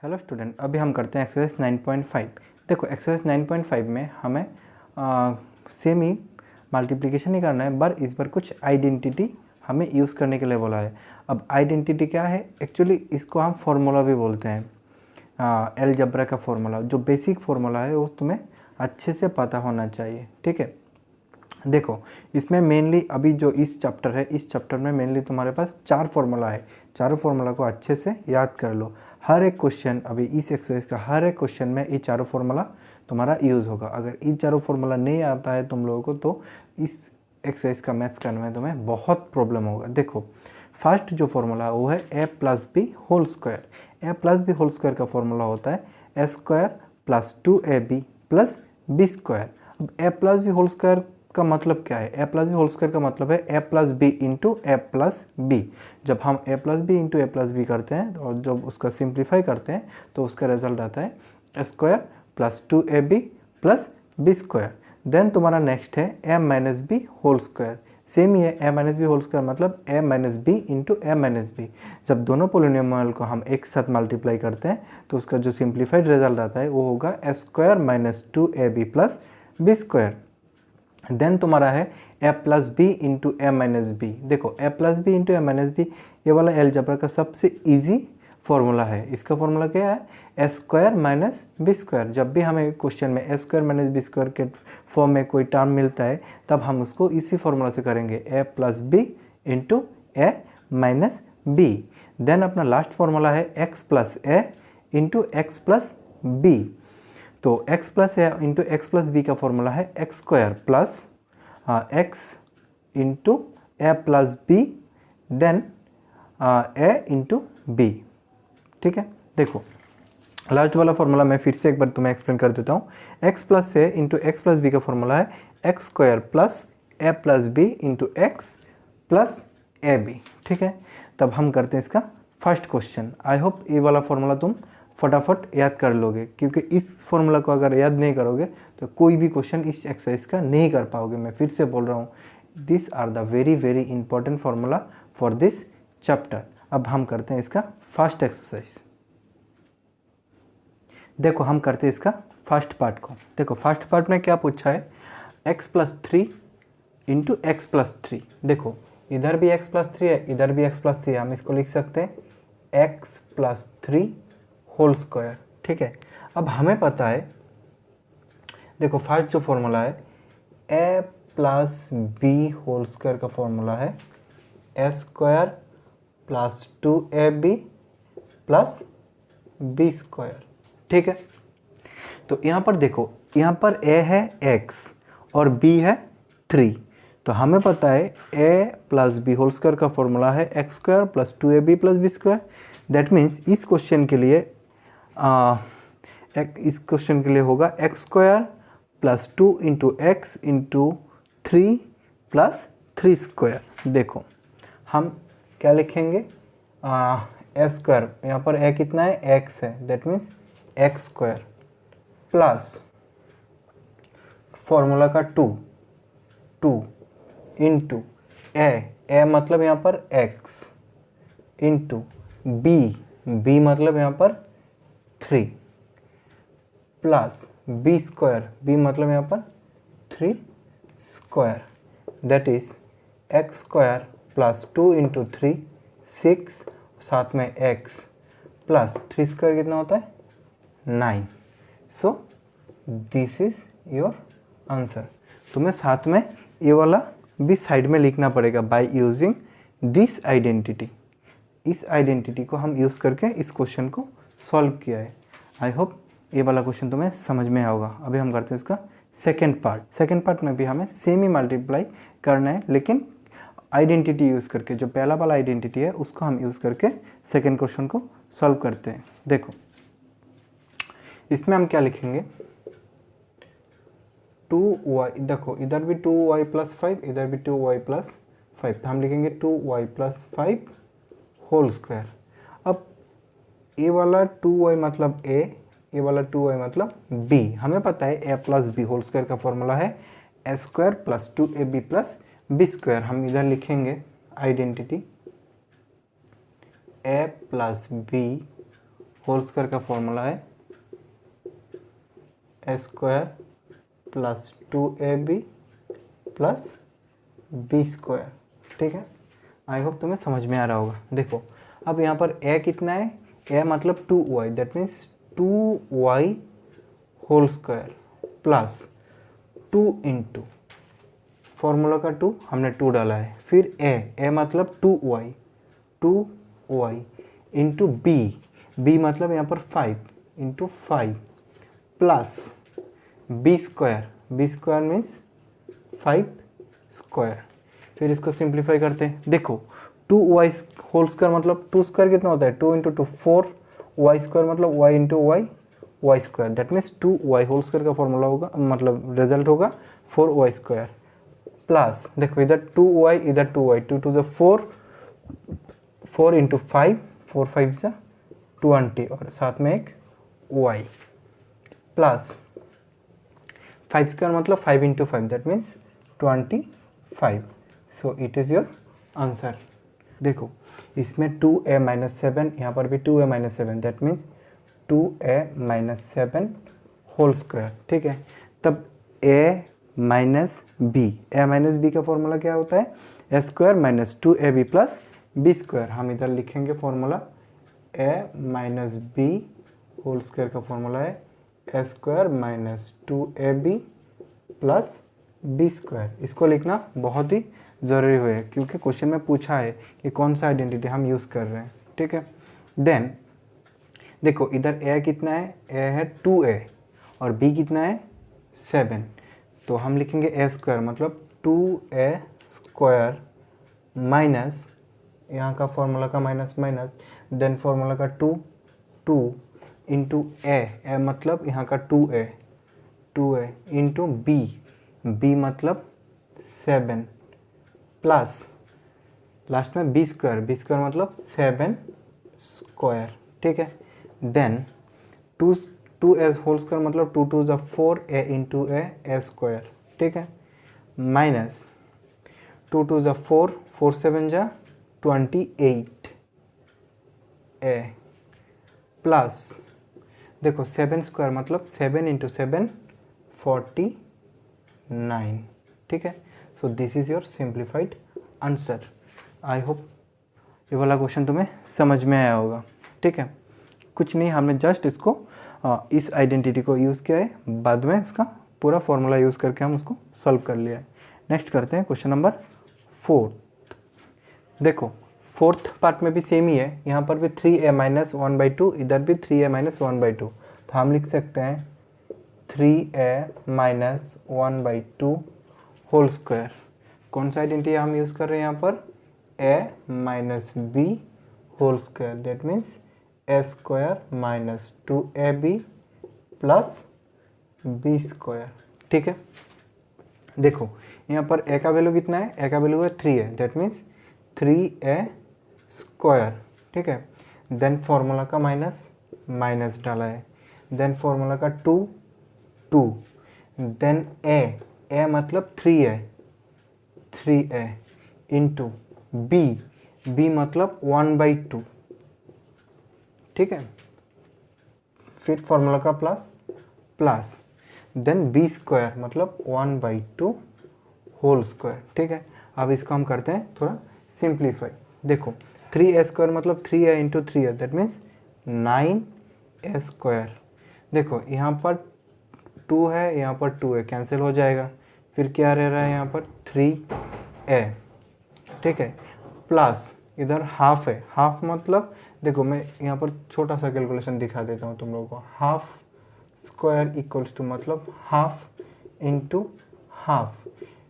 Hello student, अभी हम करते हैं एक्सरसाइज 9.5। देखो एक्सरसाइज 9.5 में हमें सेम ही मल्टीप्लिकेशन ही करना है, पर इस बार कुछ आइडेंटिटी हमें यूज़ करने के लिए बोला है। अब आइडेंटिटी क्या है? एक्चुअली इसको हम फार्मूला भी बोलते हैं। अलजेब्रा का फार्मूला, जो बेसिक फार्मूला है वो तुम्हें अच्छे से पता होना चाहिए, ठीक है। देखो इसमें मेनली अभी जो इस चैप्टर है, इस चैप्टर में मेनली तुम्हारे पास 4 फार्मूला है। चारों फार्मूला को अच्छे से याद कर लो। हर एक क्वेश्चन, अभी इस एक्सरसाइज का हर एक क्वेश्चन में ये चारों फार्मूला तुम्हारा यूज़ होगा। अगर इन चारों फार्मूला नहीं आता है तुम लोगों को, तो इस एक्सरसाइज का मैथ्स करने में तुम्हें बहुत प्रॉब्लम होगा। देखो फर्स्ट जो फार्मूला वो है a plus B whole square. A plus B whole square का फार्मूला होता है ए square plus 2ab plus B square. अब A plus B whole square का मतलब क्या है? A plus B whole square का मतलब है A plus B into A plus B. जब हम A plus B into A plus B करते हैं और जब उसका सिंप्लीफाई करते हैं तो उसका रिजल्ट आता है ए square plus 2ab plus B square. Then तुम्हारा नेक्स्ट है A minus B whole square. Same ही है, A minus B whole square मतलब A minus B into A minus B. जब दोनों पोलिनोमियल को हम एक साथ मल्टीप्लाई करते हैं तो उसका जो सिंप्लीफाइड रिजल्ट आता है वो होगा A square minus 2ab plus B square. Then तुम्हारा है A plus B into A minus B. देखो A plus B into A minus B ये वाला अलजेब्रा का सबसे इजी फॉर्मूला है। इसका फॉर्मूला क्या है? ए स्क्वायर माइनस बी स्क्वायर। जब भी हमें क्वेश्चन में ए स्क्वायर माइनस बी स्क्वायर के फॉर्म में कोई टर्म मिलता है तब हम उसको इसी फॉर्मूला से करेंगे, A plus B into A minus B. Then अपना लास्ट फॉर्मूला है एक्स प्लस ए इंटू एक्स प्लस बी। तो x प्लस ए इंटू एक्स प्लस बी का फॉर्मूला है x square plus X into A plus B then A into B, ठीक है। देखो last वाला formula मैं फिर से एक बार तुम्हें एक्सप्लेन कर देता हूँ। x प्लस ए इंटू एक्स प्लस बी का फॉर्मूला है x square plus a plus B into x plus a b, ठीक है। तब हम करते हैं इसका फर्स्ट क्वेश्चन। आई होप ये वाला फॉर्मूला तुम फटाफट याद कर लोगे, क्योंकि इस फॉर्मूला को अगर याद नहीं करोगे तो कोई भी क्वेश्चन इस एक्सरसाइज का नहीं कर पाओगे। मैं फिर से बोल रहा हूँ, this are the very very important formula for this chapter. अब हम करते हैं इसका फर्स्ट एक्सरसाइज। देखो हम करते हैं इसका फर्स्ट पार्ट को। देखो फर्स्ट पार्ट में क्या पूछा है? x plus 3 into x plus 3। देखो इधर भी x प्लस 3 है, इधर भी x प्लस 3 है। हम इसको लिख सकते हैं x प्लस 3 होल स्क्वायर, ठीक है। अब हमें पता है, देखो फर्स्ट जो फॉर्मूला है A plus B whole square का फॉर्मूला है ए square plus 2ab plus B square, ठीक है। तो यहाँ पर देखो, यहाँ पर a है x और b है 3। तो हमें पता है a plus B whole square का फॉर्मूला है x square plus 2ab plus B square. That means इस क्वेश्चन के लिए इस क्वेश्चन के लिए होगा x square plus 2 into x into 3 plus 3 square. देखो हम क्या लिखेंगे? ए स्क्वायर, यहाँ पर ए कितना है? एक्स है, that means x square plus formula का 2 इंटू ए मतलब यहाँ पर एक्स इंटू बी मतलब यहाँ पर 3 प्लस बी स्क्वायर, बी मतलब यहाँ पर 3 square. That is x square plus 2 into 3 6, साथ में एक्स प्लस 3 स्क्वायर कितना होता है? 9। सो दिस इज योर आंसर। तुम्हें साथ में ये वाला भी साइड में लिखना पड़ेगा बाय यूजिंग दिस आइडेंटिटी। इस आइडेंटिटी को हम यूज़ करके इस क्वेश्चन को सॉल्व किया है। आई होप ये वाला क्वेश्चन तुम्हें समझ में आएगा। अभी हम करते हैं इसका सेकेंड पार्ट। सेकेंड पार्ट में भी हमें सेम ही मल्टीप्लाई करना है, लेकिन आइडेंटिटी यूज़ करके। जो पहला वाला आइडेंटिटी है उसको हम यूज़ करके सेकेंड क्वेश्चन को सॉल्व करते हैं। देखो इसमें हम क्या लिखेंगे? 2y, देखो इधर भी 2y प्लस 5, इधर भी 2y प्लस 5, तो हम लिखेंगे 2y प्लस 5 होल स्क्वायर। अब ए वाला 2y मतलब a, ये वाला 2y मतलब b। हमें पता है a plus B whole square का फॉर्मूला है ए square plus 2ab plus B square. हम इधर लिखेंगे identity a plus B whole square का फॉर्मूला है ए square plus 2ab plus B square. ठीक है, आई होप तुम्हें समझ में आ रहा होगा। देखो अब यहाँ पर ए कितना है, ए मतलब 2y, that means 2y whole square plus 2 into formula का 2 हमने 2 डाला है, फिर ए मतलब 2y इंटू बी मतलब यहाँ पर 5 into 5 plus B square means 5 square. फिर इसको सिंप्लीफाई करते हैं। देखो 2y होल स्क्वायर मतलब 2 स्क्वायर कितना होता है, 2 इंटू 2 4, y स्क्वायर मतलब y into y square, that means 2y whole square का फॉर्मूला होगा, मतलब रिजल्ट होगा 4y स्क्वायर प्लस, देखो इधर 2y इधर 2y, 2 टू द 4, 4 इंटू 5, 4 5 जा 20 और साथ में एक y प्लस 5 स्क्वायर मतलब 5 into 5, that means 25। So it is your answer. देखो इसमें 2a माइनस 7, यहाँ पर भी 2a minus 7, that means 2a minus 7 whole square. ठीक है, तब a माइनस बी का फॉर्मूला क्या होता है, ए square minus 2ab plus B square. हम इधर लिखेंगे formula a minus B whole square का फॉर्मूला है ए square minus 2ab plus B square. इसको लिखना बहुत ही ज़रूरी है क्योंकि क्वेश्चन में पूछा है कि कौन सा आइडेंटिटी हम यूज़ कर रहे हैं। ठीक है, देन देखो इधर a कितना है, a है 2a और b कितना है 7, तो हम लिखेंगे ए स्क्वायर मतलब 2a स्क्वायर माइनस यहाँ का फॉर्मूला का माइनस देन फॉर्मूला का 2 इंटू ए मतलब यहाँ का 2a इंटू b मतलब 7 प्लस लास्ट में बी स्क्वायर मतलब 7 स्क्वायर। ठीक है, देन 2a होल स्क्वायर मतलब 2 टू ज़ 4 a इंटू ए स्क्वायर। ठीक है, माइनस 2 टू ज़ 4, 4 7 जा 28 a प्लस देखो 7 स्क्वायर मतलब 7 इंटू 7 49। ठीक है, so this is your simplified answer. I hope ये वाला क्वेश्चन तुम्हें समझ में आया होगा। ठीक है, कुछ नहीं, हमने जस्ट इसको इस आइडेंटिटी को यूज़ किया है, बाद में इसका पूरा फॉर्मूला यूज़ करके हम उसको सॉल्व कर लिया है। नेक्स्ट करते हैं क्वेश्चन नंबर 4। देखो फोर्थ पार्ट में भी सेम ही है, यहाँ पर भी 3a माइनस 1/2, इधर भी 3a माइनस 1/2, तो हम लिख सकते हैं 3a माइनस 1/2 होल स्क्वायर। कौन सा आइडेंटिटी हम यूज़ कर रहे हैं यहाँ पर, a minus b whole square, that means A square minus 2ab plus B square. ठीक है, देखो यहाँ पर a का वैल्यू कितना है, a का वैल्यू है 3 है, दैट मीन्स 3a स्क्वायर। ठीक है, देन फॉर्मूला का माइनस डाला है, देन फॉर्मूला का 2 देन a मतलब 3a इंटू b मतलब 1/2। ठीक है, फिर फॉर्मूला का प्लस देन बी स्क्वायर मतलब 1/2 होल स्क्वायर। ठीक है, अब इसको हम करते हैं थोड़ा सिंप्लीफाई। देखो 3a स्क्वायर मतलब 3a into 3a, that means 9a square. देखो यहाँ पर 2 है, यहाँ पर 2 है, कैंसिल हो जाएगा, फिर क्या रह रहा है यहाँ पर 3a। ठीक है, प्लस इधर हाफ है, हाफ मतलब देखो मैं यहाँ पर छोटा सा कैलकुलेशन दिखा देता हूँ तुम लोगों को। हाफ स्क्वायर इक्वल्स टू मतलब हाफ इंटू हाफ,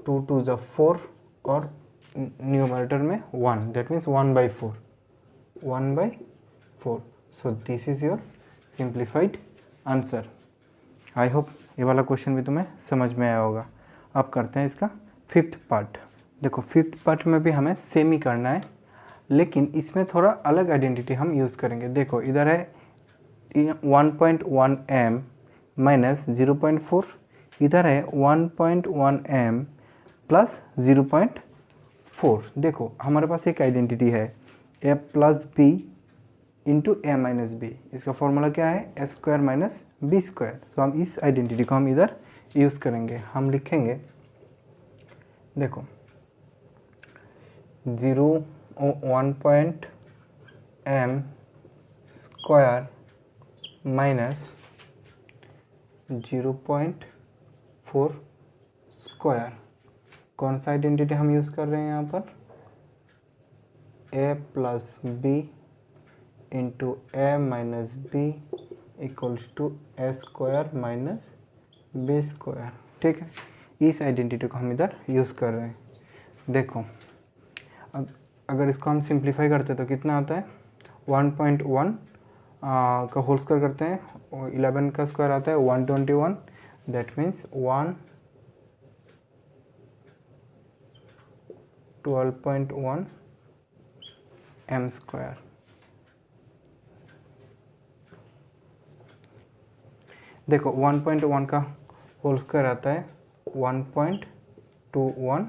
2 टू ज़ 4 और न्यूमरेटर में 1, that means 1/4। So this is your simplified answer. I hope ये वाला क्वेश्चन भी तुम्हें समझ में आया होगा। अब करते हैं इसका 5th पार्ट। देखो 5th पार्ट में भी हमें सेम ही करना है, लेकिन इसमें थोड़ा अलग आइडेंटिटी हम यूज़ करेंगे। देखो इधर है 1.1 m माइनस 0.4, इधर है 1.1 m प्लस 0.4। देखो हमारे पास एक आइडेंटिटी है a plus B into A minus b. इसका फॉर्मूला क्या है, ए स्क्वायर माइनस बी स्क्वायर। तो हम इस आइडेंटिटी को हम इधर यूज़ करेंगे। हम लिखेंगे, देखो 1 स्क्वायर माइनस 0.4 स्क्वायर। कौन सा आइडेंटिटी हम यूज़ कर रहे हैं यहाँ पर, a plus B into A minus B equals to A square minus B square. ठीक है, इस आइडेंटिटी को हम इधर यूज़ कर रहे हैं। देखो अगर इसको हम सिंप्लीफाई करते हैं तो कितना आता है, 1.1 का होल स्क्वायर करते हैं, 11 का स्क्वायर आता है 121, दैट मीन्स 12.1 m स्क्वायर। देखो 1.1 का होल स्क्वायर आता है 1.21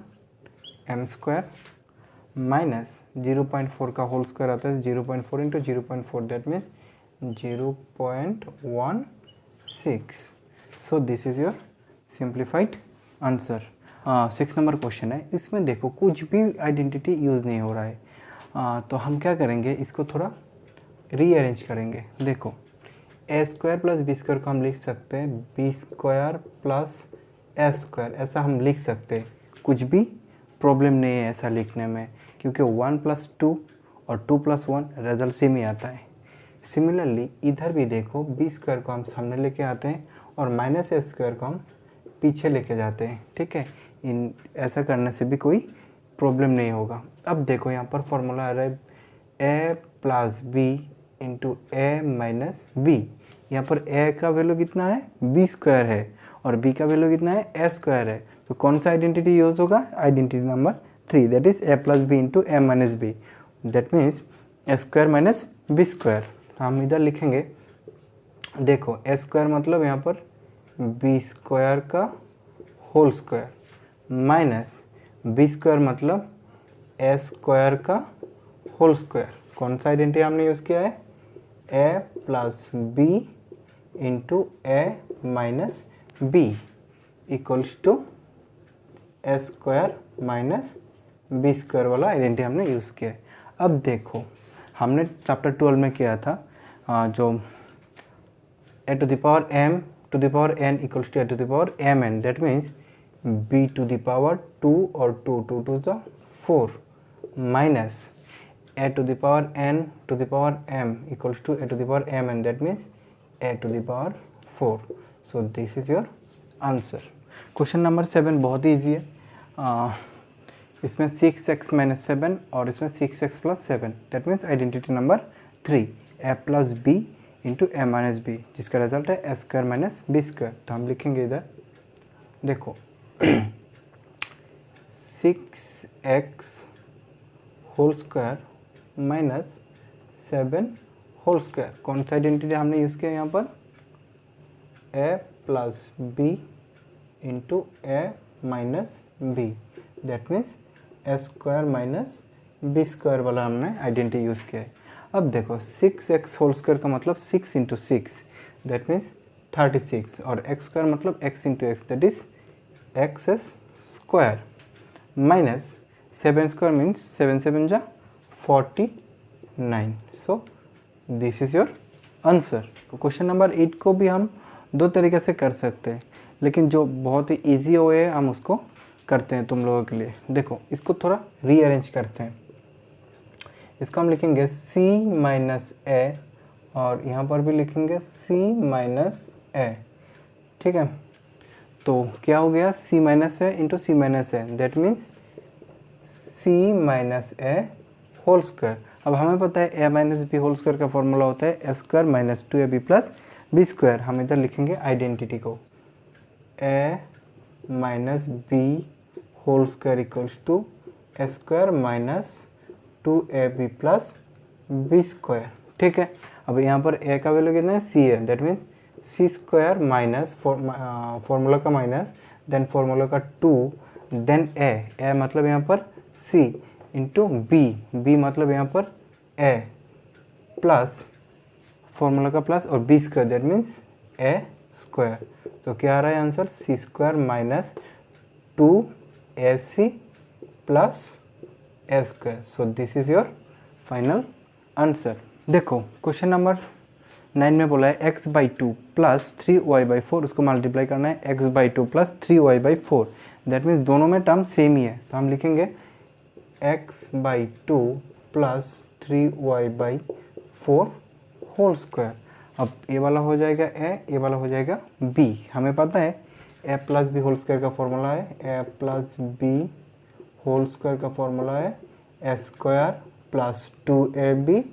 m स्क्वायर माइनस 0.4 का होल स्क्वायर आता है 0.4 into 0.4, that means 0.16। So this is your simplified answer. 6 number question है। इसमें देखो कुछ भी आइडेंटिटी यूज़ नहीं हो रहा है, तो हम क्या करेंगे, इसको थोड़ा रीअरेंज करेंगे। देखो A square plus B square को हम लिख सकते हैं B square plus a square, ऐसा हम लिख सकते हैं। कुछ भी प्रॉब्लम नहीं है ऐसा लिखने में, क्योंकि 1 + 2 और 2 + 1 रिजल्ट सेम ही आता है। सिमिलरली इधर भी देखो बी स्क्वायर को हम सामने लेके आते हैं और माइनस ए स्क्वायर को हम पीछे लेके जाते हैं। ठीक है, इन ऐसा करने से भी कोई प्रॉब्लम नहीं होगा। अब देखो यहाँ पर फॉर्मूला आ रहा है A plus B into A minus B. यहाँ पर ए का वैल्यू कितना है, बी स्क्वायर है, और बी का वैल्यू कितना है, ए स्क्वायर है। तो कौन सा आइडेंटिटी यूज होगा, identity number 3, that is A plus B into A minus B, that means A square minus B square. हम इधर लिखेंगे, देखो ए स्क्वायर मतलब यहाँ पर बी स्क्वायर का whole square minus B square मतलब ए स्क्वायर का होल स्क्वायर। कौन सा आइडेंटिटी हमने यूज़ किया है, A plus B into A minus B equals to A square minus B square वाला आइडेंटिटी हमने यूज़ किया है। अब देखो हमने चैप्टर 12 में किया था जो A to the power m to the power n equals to A to the power mn, that means b to the power 2 और 2 2 to the 4 minus a to the power n to the power m equals to a to the power mn, that means a to the power 4. So this is your answer. Question number 7 बहुत ही easy है। इसमें 6x minus 7 और इसमें 6x plus 7, that means identity number 3 a plus B into A minus B, जिसका result है ए square minus B square. तो हम लिखेंगे इधर, देखो 6x whole square minus 7 whole square. कौन सा आइडेंटिटी हमने यूज़ किया यहाँ पर, ए plus B into A minus B, that means A square minus B square वाला हमने आइडेंटिटी यूज़ किया है। अब देखो 6x होल स्क्वायर का मतलब 6 इंटू 6, दैट मीन्स 36, और x स्क्वायर मतलब x into x, that is x square minus 7 square means 7 7 जा 49। So this is your answer. तो क्वेश्चन नंबर 8 को भी हम दो तरीके से कर सकते हैं, लेकिन जो बहुत ही ईजी वे है हम उसको करते हैं तुम लोगों के लिए। देखो इसको थोड़ा रीअरेंज करते हैं। इसको हम लिखेंगे c माइनस ए, और यहाँ पर भी लिखेंगे c माइनस ए। ठीक है, तो क्या हो गया, c minus A into C minus A, that means c minus A whole square. अब हमें पता है A minus B whole square का फॉर्मूला होता है ए square minus 2ab plus B square. हम इधर लिखेंगे आइडेंटिटी को, A minus B whole square equals to A square minus 2ab plus B square. ठीक है, अब यहाँ पर ए का वैल्यू कितना है, सी है, that means c square minus formula का माइनस देन फॉर्मूला का 2 देन ए मतलब यहाँ पर सी इंटू बी मतलब यहाँ पर ए प्लस फॉर्मूला का प्लस और b square that means A square. तो क्या आ रहा है answer, c square minus 2ac plus a square. So this is your final answer. देखो क्वेश्चन नंबर 9 में बोला है x/2 प्लस 3y/4, उसको मल्टीप्लाई करना है x/2 plus 3y/4। That means दोनों में टर्म सेम ही है, तो हम लिखेंगे x/2 plus 3y/4 whole square. अब ए वाला हो जाएगा ए वाला हो जाएगा b। हमें पता है a plus B whole square का फॉर्मूला है, a plus B whole square का फॉर्मूला है ए square plus 2ab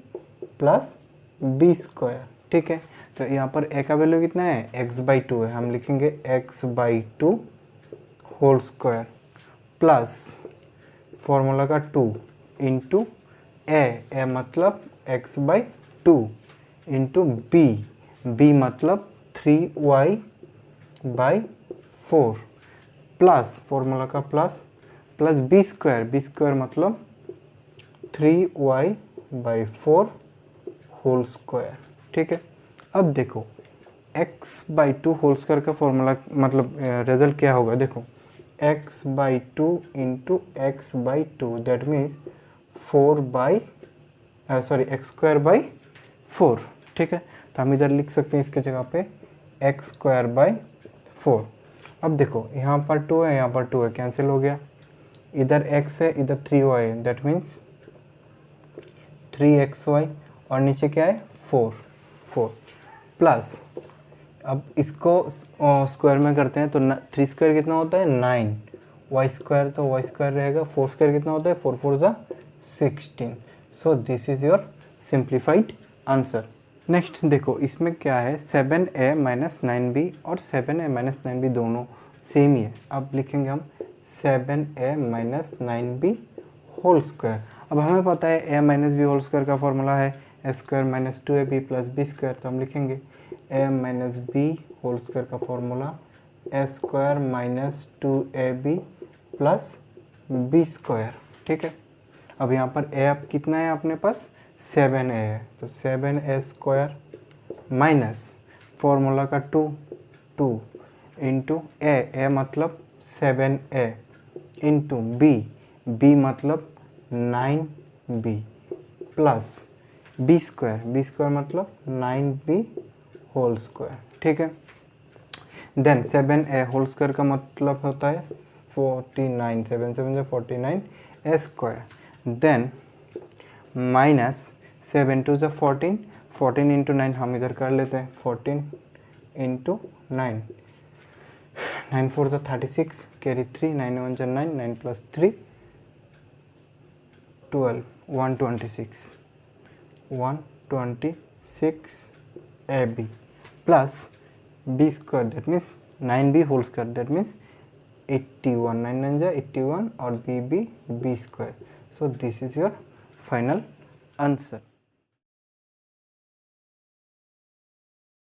plus B square. ठीक है, तो यहाँ पर a का वैल्यू कितना है, x/2 है, हम लिखेंगे x/2 whole square plus formula का 2 इंटू ए मतलब x/2 इंटू b मतलब 3y/4 प्लस फॉर्मूला का प्लस बी स्क्वायर मतलब 3y/4 होल स्क्वायर। ठीक है, अब देखो x/2 होल स्क्वायर का फॉर्मूला मतलब रिजल्ट क्या होगा, देखो x/2 into x/2 that means x²/4। ठीक है, तो हम इधर लिख सकते हैं इसके जगह पे x²/4। अब देखो यहाँ पर 2 है, यहाँ पर 2 है, कैंसिल हो गया, इधर x है इधर 3y है, दैट मीन्स 3xy और नीचे क्या है 4 प्लस, अब इसको स्क्वायर में करते हैं तो 3 स्क्वायर कितना होता है 9, वाई स्क्वायर तो वाई स्क्वायर रहेगा, 4 स्क्वायर कितना होता है 4 4 ज़ा 16। So this is your simplified answer. Next देखो इसमें क्या है 7a माइनस 9b और 7a माइनस 9b दोनों सेम ही है। अब लिखेंगे हम 7a minus 9b whole square. अब हमें पता है a minus B whole square का फॉर्मूला है ए square minus 2ab plus B square, तो हम लिखेंगे a minus B whole square का formula A square minus 2ab plus B square. ठीक है, अब यहाँ पर a अब कितना है अपने पास 7a है, तो 7a स्क्वायर माइनस फॉर्मूला का 2 इंटू ए मतलब 7a इंटू b मतलब 9b प्लस बी स्क्वायर मतलब 9b होल स्क्वायर। ठीक है, देन 7a होल स्क्वायर का मतलब होता है 49, 7 7 49 a square, then minus 7 2 14 into 9 हम इधर कर लेते हैं 14 into 9, 9 4 36 carry 3, 9 1 9, 9 plus 3 12, 126 ab plus b square that means 9b whole square that means 81, 9 9 जा 81 और b square. So this is your final answer.